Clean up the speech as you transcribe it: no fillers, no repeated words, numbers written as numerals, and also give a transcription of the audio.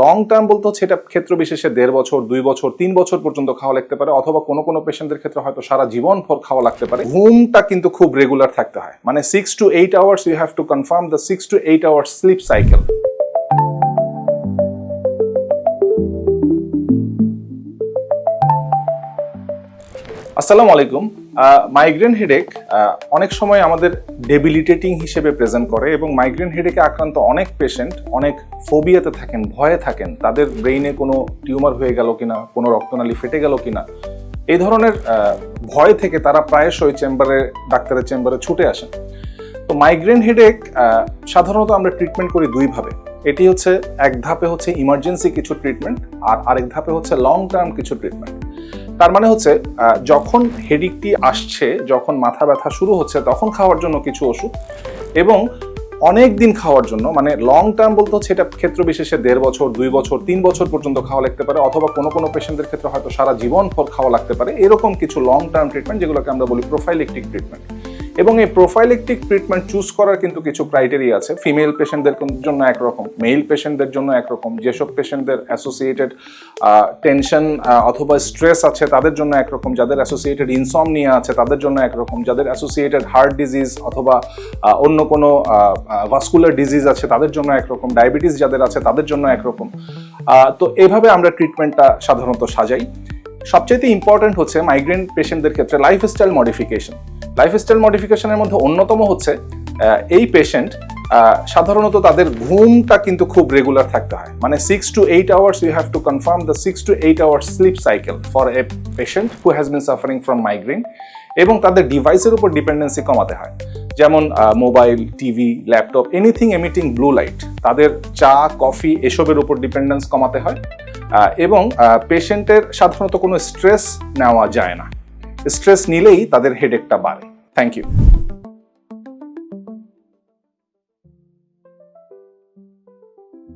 Long term বলতে হচ্ছে এটা ক্ষেত্র বিশেষে 1.5 বছর 2 বছর 3 বছর পর্যন্ত খাওয়া লাগতে পারে, অথবা কোনো পেশেন্টদের ক্ষেত্রে হয়তো সারা জীবন ভর খাওয়া লাগতে পারে। ঘুমটা কিন্তু খুব রেগুলার থাকতে হয়, মানে 6 to 8 hours you have to confirm the 6 to 8 hours sleep cycle. আসসালামু আলাইকুম। মাইগ্রেন হেডেক অনেক সময় আমাদের ডেবিলিটেটিং হিসেবে প্রেজেন্ট করে, এবং মাইগ্রেন হেডেকে আক্রান্ত অনেক পেশেন্ট অনেক ফোবিয়াতে থাকেন, ভয়ে থাকেন, তাদের ব্রেইনে কোনো টিউমার হয়ে গেল কিনা, কোনো রক্তনালী ফেটে গেল কিনা, এই ধরনের ভয় থেকে তারা প্রায়শই ডাক্তারের চেম্বারে ছুটে আসেন। তো মাইগ্রেন হেডেক সাধারণত আমরা ট্রিটমেন্ট করি দুইভাবে। এটি হচ্ছে এক ধাপে হচ্ছে ইমার্জেন্সি কিছু ট্রিটমেন্ট, আর আরেক ধাপে হচ্ছে লং টার্ম কিছু ট্রিটমেন্ট। তার মানে হচ্ছে যখন হেডেকটি আসছে, যখন মাথা ব্যথা শুরু হচ্ছে, তখন খাওয়ার জন্য কিছু ওষুধ, এবং অনেক দিন খাওয়ার জন্য, মানে লং টার্ম বলতে হচ্ছে এটা ক্ষেত্র বিশেষে 1.5 বছর 2 বছর 3 বছর পর্যন্ত খাওয়া লাগতে পারে, অথবা কোনো পেশেন্টদের ক্ষেত্রে হয়তো সারা জীবন ভর খাওয়া লাগতে পারে। এরকম কিছু লং টার্ম ট্রিটমেন্ট, যেগুলোকে আমরা বলি প্রোফাইলেকটিক ট্রিটমেন্ট। এবং এই প্রোফাইলেকটিক ট্রিটমেন্ট চুজ করার কিন্তু কিছু ক্রাইটেরিয়া আছে। ফিমেল পেশেন্টদের জন্য একরকম, মেল পেশেন্টদের জন্য একরকম, যেসব পেশেন্টদের অ্যাসোসিয়েটেড টেনশন অথবা স্ট্রেস আছে তাদের জন্য একরকম, যাদের অ্যাসোসিয়েটেড ইনসমনিয়া আছে তাদের জন্য একরকম, যাদের অ্যাসোসিয়েটেড হার্ট ডিজিজ অথবা অন্য কোনো ভাস্কুলার ডিজিজ আছে তাদের জন্য একরকম, ডায়াবেটিস যাদের আছে তাদের জন্য একরকম। তো এভাবে আমরা ট্রিটমেন্টটা সাধারণত সাজাই। সবচেয়ে ইম্পর্টেন্ট হচ্ছে মাইগ্রেন পেশেন্টদের ক্ষেত্রে লাইফস্টাইল মডিফিকেশন। লাইফস্টাইল মডিফিকেশনের মধ্যে অন্যতম হচ্ছে এই পেশেন্ট সাধারণত তাদের ঘুমটা কিন্তু খুব রেগুলার থাকতে হয়, মানে 6 to 8 hours you have to confirm the 6 to 8 hours sleep cycle for a patient who has been suffering from migraine, এবং তাদের ডিভাইসের উপর ডিপেন্ডেন্সি কমাতে হয়, যেমন mobile, TV, laptop, anything emitting blue light, তাদের চা, কফি এসবের উপর ডিপেন্ডেন্স কমাতে হয়। এবং পেশেন্টের সাধারণত কোনো স্ট্রেস নেওয়া যায় না, স্ট্রেস নিলেই তাদের হেডেকটা বাড়ে। Thank you.